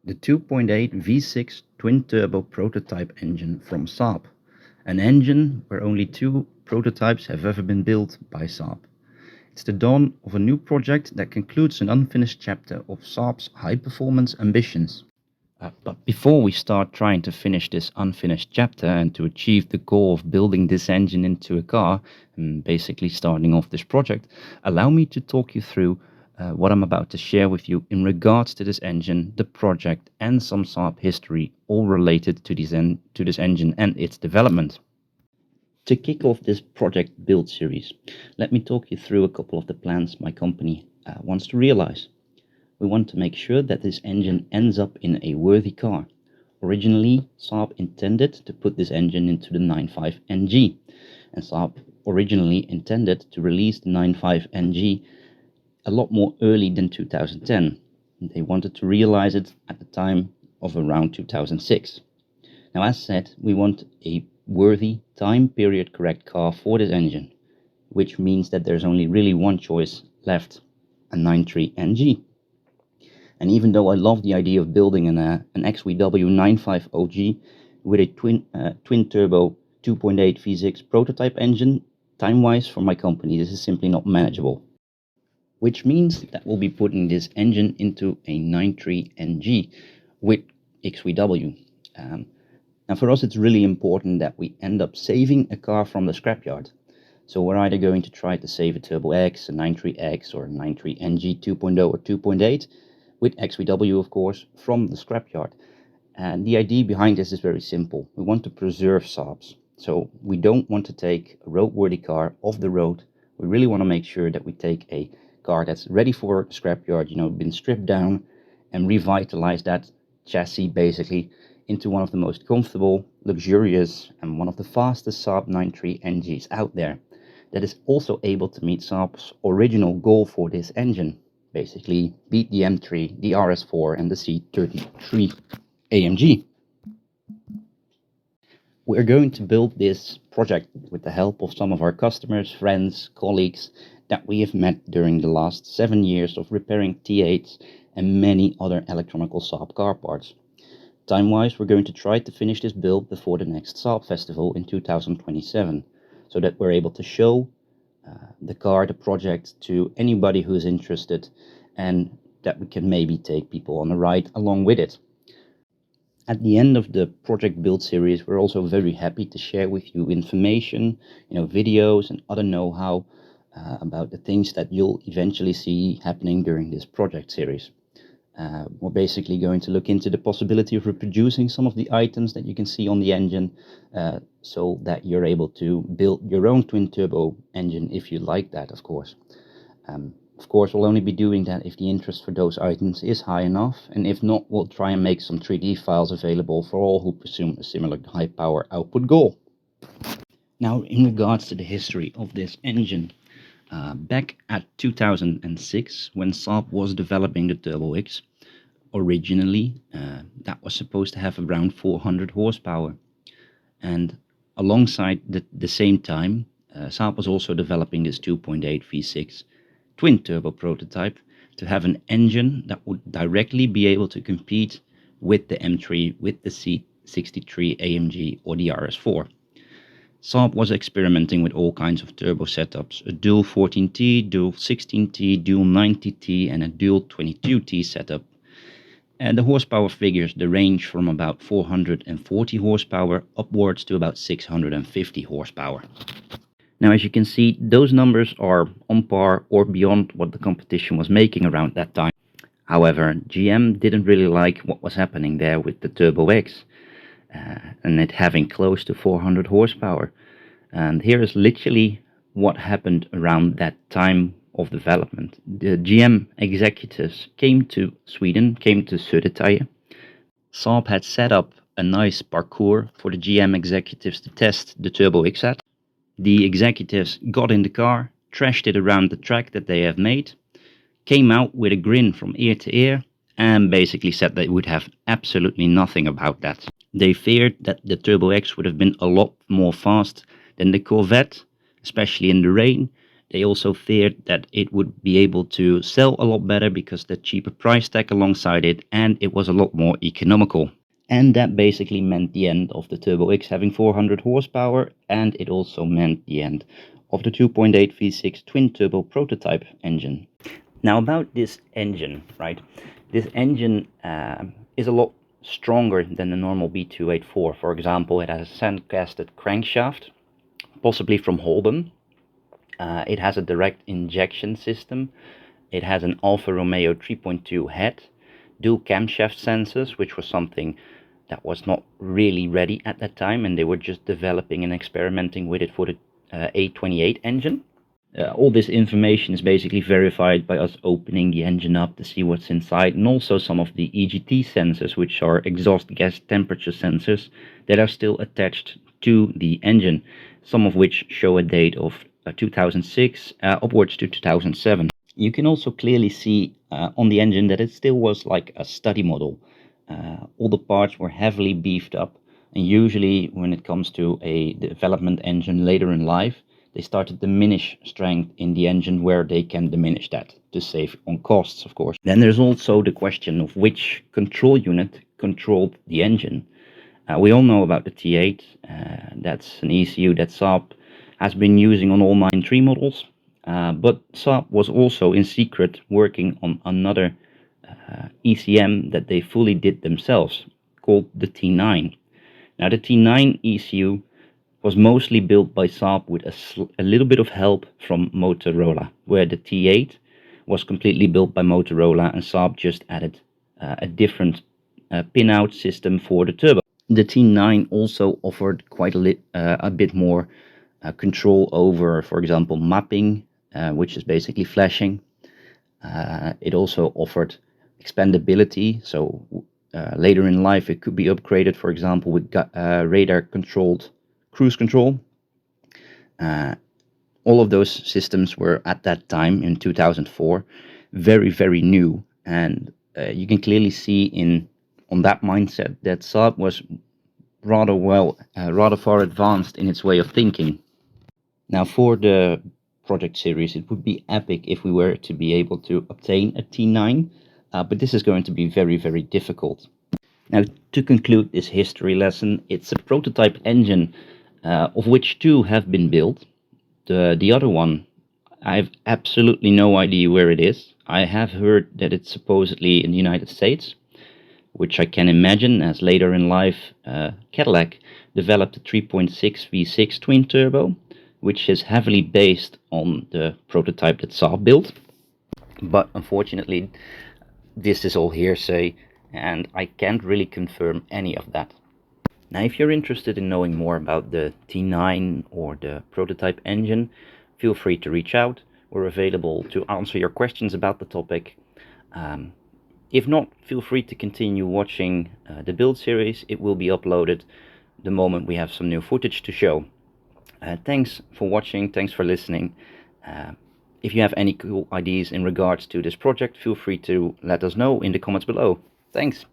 the 2.8 V6 twin-turbo prototype engine from Saab, an engine where only 2 prototypes have ever been built by Saab. It's the dawn of a new project that concludes an unfinished chapter of Saab's high-performance ambitions. But before we start trying to finish this unfinished chapter and to achieve the goal of building this engine into a car, and basically starting off this project, allow me to talk you through what I'm about to share with you in regards to this engine, the project, and some Saab history, all related to this engine and its development. To kick off this project build series, let me talk you through a couple of the plans my company wants to realize. We want to make sure that this engine ends up in a worthy car. Originally, Saab intended to put this engine into the 95 NG, and Saab originally intended to release the 95 NG a lot more early than 2010. They wanted to realize it at the time of around 2006. Now, as said, we want a worthy, time period correct car for this engine, which means that there's only really one choice left, a 93 NG. And even though I love the idea of building an XWW 95 OG with a twin turbo 2.8 V6 prototype engine, time-wise for my company this is simply not manageable. Which means that we'll be putting this engine into a 93 NG with XWW. Now for us it's really important that we end up saving a car from the scrapyard. So we're either going to try to save a T²X, a 93X or a 93 NG 2.0 or 2.8 with XWW of course from the scrapyard. And the idea behind this is very simple. We want to preserve Saabs. So we don't want to take a roadworthy car off the road. We really want to make sure that we take a car that's ready for scrapyard, been stripped down, and revitalize that chassis basically into one of the most comfortable, luxurious, and one of the fastest Saab 93 NGs out there. That is also able to meet Saab's original goal for this engine. Basically beat the M3, the RS4 and the C33 AMG. We're going to build this project with the help of some of our customers, friends, colleagues that we have met during the last 7 years of repairing T8s and many other electronical Saab car parts. Time-wise, we're going to try to finish this build before the next Saab festival in 2027, so that we're able to show the car, the project, to anybody who is interested, and that we can maybe take people on a ride along with it. At the end of the project build series, we're also very happy to share with you information, videos and other know-how about the things that you'll eventually see happening during this project series. We're basically going to look into the possibility of reproducing some of the items that you can see on the engine, so that you're able to build your own twin turbo engine if you like that, of course. Of course, we'll only be doing that if the interest for those items is high enough, and if not, we'll try and make some 3D files available for all who pursue a similar high power output goal. Now, in regards to the history of this engine, back at 2006, when Saab was developing the T²X, originally that was supposed to have around 400 horsepower. And alongside the same time, Saab was also developing this 2.8 V6 twin turbo prototype to have an engine that would directly be able to compete with the M3, with the C63 AMG or the RS4. Saab was experimenting with all kinds of turbo setups, a dual 14T, dual 16T, dual 90T and a dual 22T setup. And the horsepower figures, they range from about 440 horsepower upwards to about 650 horsepower. Now, as you can see, those numbers are on par or beyond what the competition was making around that time. However, GM didn't really like what was happening there with the T²X. And it having close to 400 horsepower. And here is literally what happened around that time of development. The GM executives came to Sweden, came to Södertälje. Saab had set up a nice parkour for the GM executives to test the T²X at. The executives got in the car, trashed it around the track that they have made, came out with a grin from ear to ear, and basically said they would have absolutely nothing about that. They feared that the T²X would have been a lot more fast than the Corvette, especially in the rain, They also feared that it would be able to sell a lot better because the cheaper price tag alongside it, and it was a lot more economical. And that basically meant the end of the T²X having 400 horsepower, and it also meant the end of the 2.8 V6 twin-turbo prototype engine. Now about this engine, right? This engine is a lot stronger than the normal B284. For example, it has a sand-casted crankshaft, possibly from Holden. It has a direct injection system. It has an Alfa Romeo 3.2 head, dual camshaft sensors, which was something that was not really ready at that time, and they were just developing and experimenting with it for the A28 engine. All this information is basically verified by us opening the engine up to see what's inside, and also some of the EGT sensors, which are exhaust gas temperature sensors that are still attached to the engine, some of which show a date of 2006 upwards to 2007. You can also clearly see on the engine that it still was like a study model. All the parts were heavily beefed up, and usually when it comes to a development engine later in life, they start to diminish strength in the engine where they can diminish that to save on costs, of course. Then there's also the question of which control unit controlled the engine. We all know about the T8. That's an ECU that Saab has been using on all 9.3 models. But Saab was also in secret working on another ECM that they fully did themselves, called the T9. Now the T9 ECU was mostly built by Saab with a little bit of help from Motorola, where the T8 was completely built by Motorola and Saab just added a different pin-out system for the turbo. The T9 also offered quite a bit more control over, for example, mapping, which is basically flashing. It also offered expandability, so later in life it could be upgraded, for example, with radar-controlled cruise control. All of those systems were at that time in 2004 very new, and you can clearly see on that mindset that Saab was rather far advanced in its way of thinking. Now for the project series, it would be epic if we were to be able to obtain a T9, but this is going to be very difficult. Now to conclude this history lesson, it's a prototype engine of which two have been built. The other one, I have absolutely no idea where it is. I have heard that it's supposedly in the United States, which I can imagine as later in life Cadillac developed a 3.6 V6 twin turbo, which is heavily based on the prototype that Saab built. But unfortunately, this is all hearsay, and I can't really confirm any of that. Now, if you're interested in knowing more about the T9 or the prototype engine, feel free to reach out. We're available to answer your questions about the topic. If not, feel free to continue watching the build series. It will be uploaded the moment we have some new footage to show. Thanks for watching, thanks for listening. If you have any cool ideas in regards to this project, feel free to let us know in the comments below. Thanks!